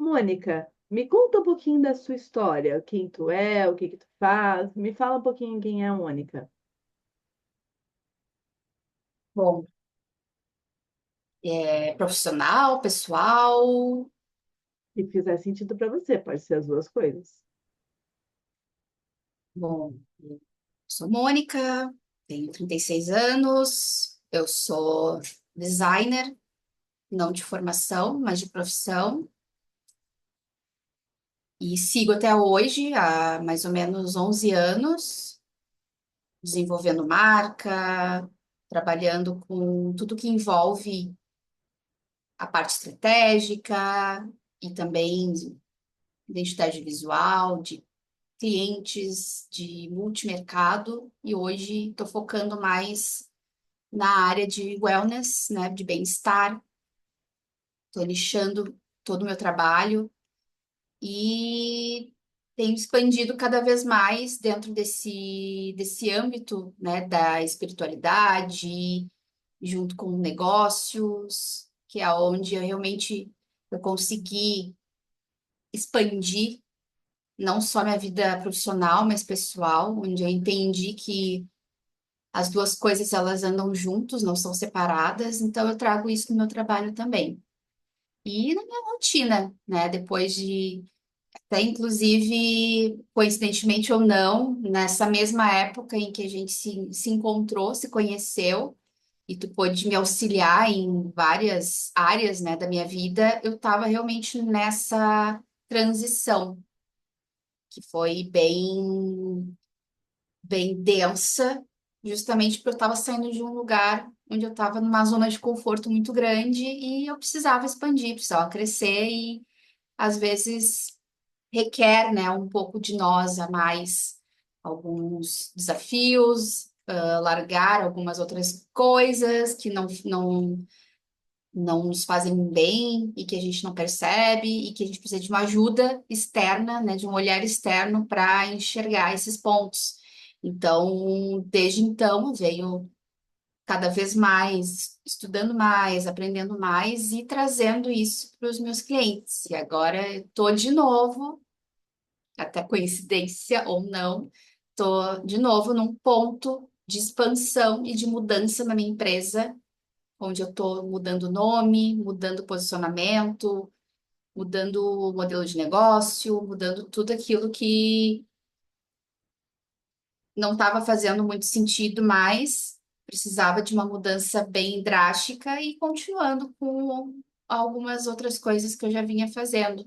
Mônica, me conta um pouquinho da sua história, quem tu é, o que que tu faz, me fala um pouquinho quem é a Mônica. Bom, profissional, pessoal. Se fizer sentido para você, pode ser as duas coisas. Bom, eu sou Mônica, tenho 36 anos, eu sou designer, não de formação, mas de profissão, e sigo até hoje, há mais ou menos 11 anos, desenvolvendo marca, trabalhando com tudo que envolve a parte estratégica e também identidade visual, de clientes de multimercado e hoje estou focando mais na área de wellness, né, de bem-estar. Estou nichando todo o meu trabalho e tenho expandido cada vez mais dentro desse âmbito, né, da espiritualidade, junto com negócios, que é onde eu consegui expandir não só minha vida profissional, mas pessoal, onde eu entendi que as duas coisas elas andam juntos, não são separadas, então eu trago isso no meu trabalho também. E na minha rotina, né? Depois de, até inclusive, coincidentemente ou não, nessa mesma época em que a gente se encontrou, se conheceu, e tu pôde me auxiliar em várias áreas, né, da minha vida, eu estava realmente nessa transição, que foi bem densa, justamente porque eu estava saindo de um lugar onde eu estava numa zona de conforto muito grande e eu precisava expandir, precisava crescer e às vezes requer, né, um pouco de nós a mais, alguns desafios, largar algumas outras coisas que não nos fazem bem e que a gente não percebe e que a gente precisa de uma ajuda externa, né, de um olhar externo para enxergar esses pontos. Então, desde então, eu venho cada vez mais estudando mais, aprendendo mais e trazendo isso para os meus clientes. E agora estou de novo, até coincidência ou não, estou de novo num ponto de expansão e de mudança na minha empresa onde eu estou mudando o nome, mudando o posicionamento, mudando o modelo de negócio, mudando tudo aquilo que não estava fazendo muito sentido mais, precisava de uma mudança bem drástica e continuando com algumas outras coisas que eu já vinha fazendo.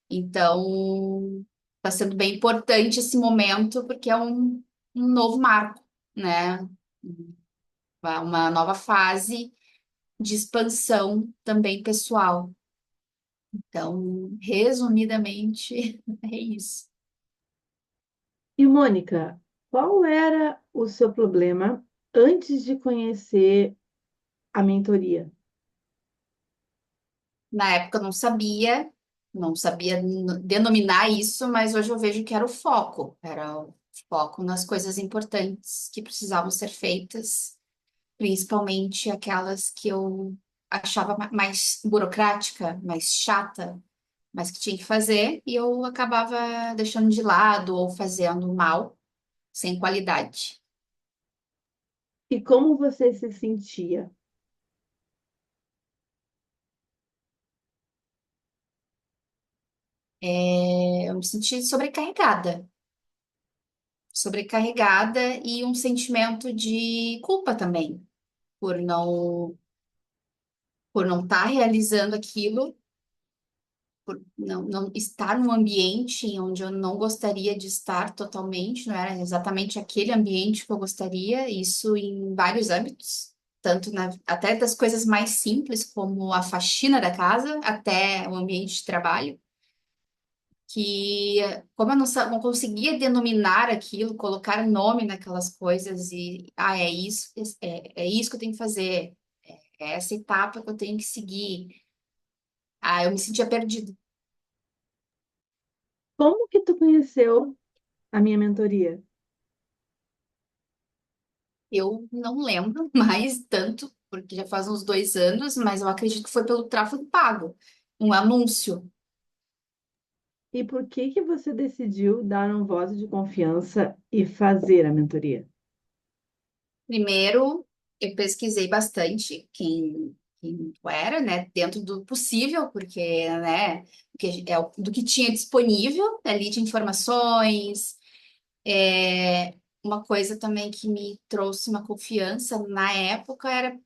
Então, está sendo bem importante esse momento, porque é um novo marco, né? Uma nova fase de expansão também pessoal. Então, resumidamente, é isso. E Mônica, qual era o seu problema antes de conhecer a mentoria? Na época eu não sabia denominar isso, mas hoje eu vejo que era o foco nas coisas importantes que precisavam ser feitas, principalmente aquelas que eu achava mais burocrática, mais chata, mas que tinha que fazer, e eu acabava deixando de lado ou fazendo mal, sem qualidade. E como você se sentia? Eu me senti sobrecarregada e um sentimento de culpa também por não estar realizando aquilo, por não estar num ambiente onde eu não gostaria de estar totalmente, não era exatamente aquele ambiente que eu gostaria, isso em vários âmbitos, até das coisas mais simples, como a faxina da casa, até o ambiente de trabalho. Que como eu não conseguia denominar aquilo, colocar nome naquelas coisas e é isso, é isso que eu tenho que fazer, é essa etapa que eu tenho que seguir. Eu me sentia perdida. Como que tu conheceu a minha mentoria? Eu não lembro mais tanto, porque já faz uns 2 anos, mas eu acredito que foi pelo tráfego pago, um anúncio. E por que que você decidiu dar um voto de confiança e fazer a mentoria? Primeiro, eu pesquisei bastante quem tu era, né, dentro do possível, porque, né, do que tinha disponível ali de informações. Uma coisa também que me trouxe uma confiança na época era,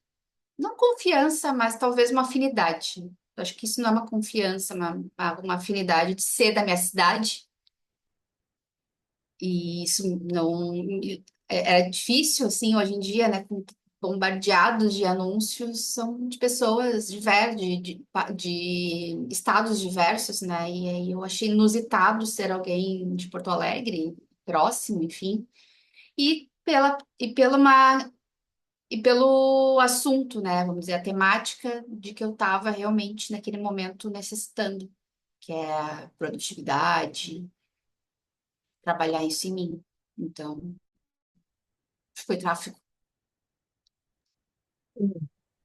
não confiança, mas talvez uma afinidade. Eu acho que isso não é uma confiança, uma afinidade de ser da minha cidade. E isso não era difícil, assim, hoje em dia, né? Bombardeados de anúncios, são de pessoas de estados diversos, né? E aí eu achei inusitado ser alguém de Porto Alegre, próximo, enfim. E pelo assunto, né? Vamos dizer, a temática de que eu estava realmente naquele momento necessitando, que é a produtividade, trabalhar isso em mim. Então, foi tráfico.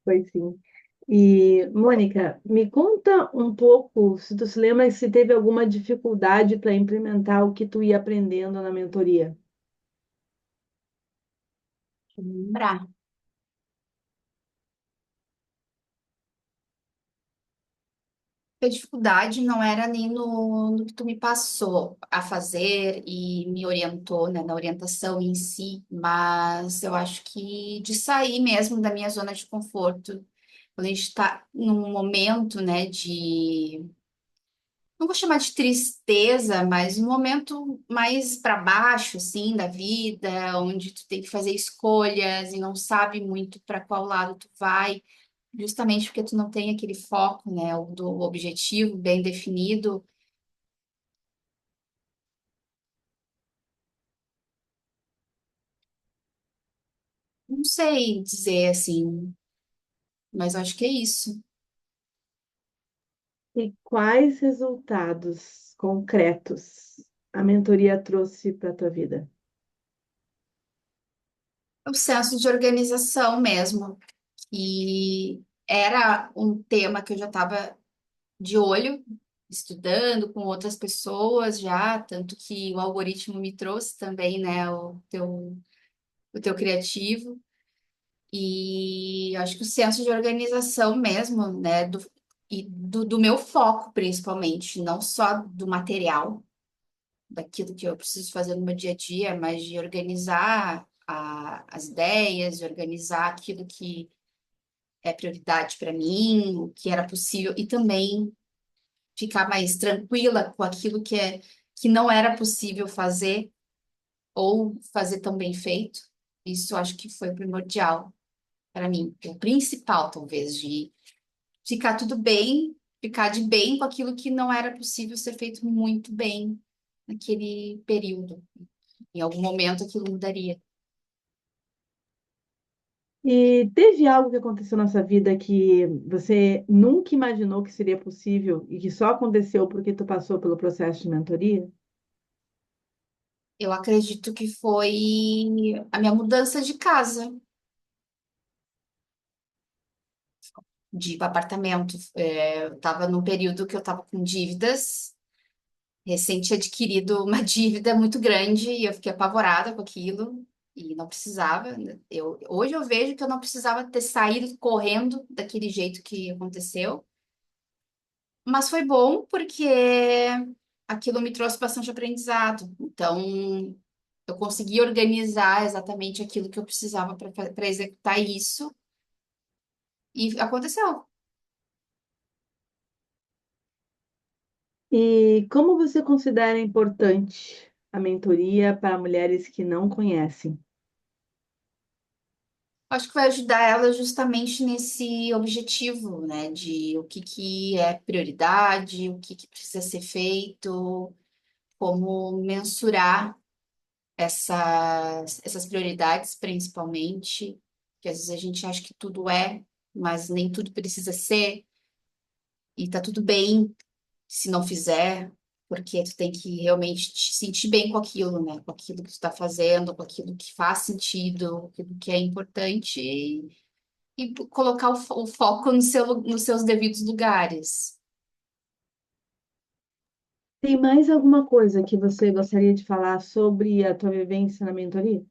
Foi sim. E, Mônica, me conta um pouco, se tu se lembra se teve alguma dificuldade para implementar o que tu ia aprendendo na mentoria. Lembrar. A dificuldade não era nem no que tu me passou a fazer e me orientou, né, na orientação em si, mas eu acho que de sair mesmo da minha zona de conforto, quando a gente está num momento, né, não vou chamar de tristeza, mas um momento mais para baixo, assim, da vida, onde tu tem que fazer escolhas e não sabe muito para qual lado tu vai. Justamente porque tu não tem aquele foco, né, do objetivo bem definido. Não sei dizer assim, mas eu acho que é isso. E quais resultados concretos a mentoria trouxe para a tua vida? O senso de organização mesmo, que era um tema que eu já estava de olho, estudando com outras pessoas já, tanto que o algoritmo me trouxe também, né, o teu criativo. E acho que o senso de organização mesmo, né, do meu foco, principalmente, não só do material, daquilo que eu preciso fazer no meu dia a dia, mas de organizar as ideias, de organizar aquilo que é prioridade para mim, o que era possível, e também ficar mais tranquila com aquilo que não era possível fazer ou fazer tão bem feito. Isso acho que foi primordial para mim, o principal, talvez, de ficar tudo bem, ficar de bem com aquilo que não era possível ser feito muito bem naquele período. Em algum momento aquilo mudaria. E teve algo que aconteceu na sua vida que você nunca imaginou que seria possível e que só aconteceu porque tu passou pelo processo de mentoria? Eu acredito que foi a minha mudança de casa, de apartamento. Eu estava num período que eu estava com dívidas, recente adquirido uma dívida muito grande e eu fiquei apavorada com aquilo e não precisava. Hoje eu vejo que eu não precisava ter saído correndo daquele jeito que aconteceu, mas foi bom porque aquilo me trouxe bastante aprendizado. Então, eu consegui organizar exatamente aquilo que eu precisava para executar isso e aconteceu. E como você considera importante a mentoria para mulheres que não conhecem? Acho que vai ajudar ela justamente nesse objetivo, né, de o que é prioridade, o que precisa ser feito, como mensurar essas prioridades, principalmente, que às vezes a gente acha que tudo é, mas nem tudo precisa ser, e tá tudo bem se não fizer, porque tu tem que realmente te sentir bem com aquilo, né, com aquilo que tu tá fazendo, com aquilo que faz sentido, com aquilo que é importante. E colocar o foco nos seus devidos lugares. Tem mais alguma coisa que você gostaria de falar sobre a tua vivência na mentoria?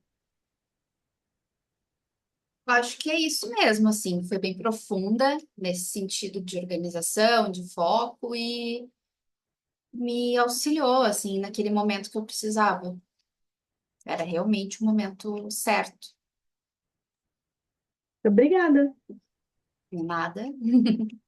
Eu acho que é isso mesmo, assim, foi bem profunda nesse sentido de organização, de foco e me auxiliou, assim, naquele momento que eu precisava. Era realmente o momento certo. Obrigada. Nada.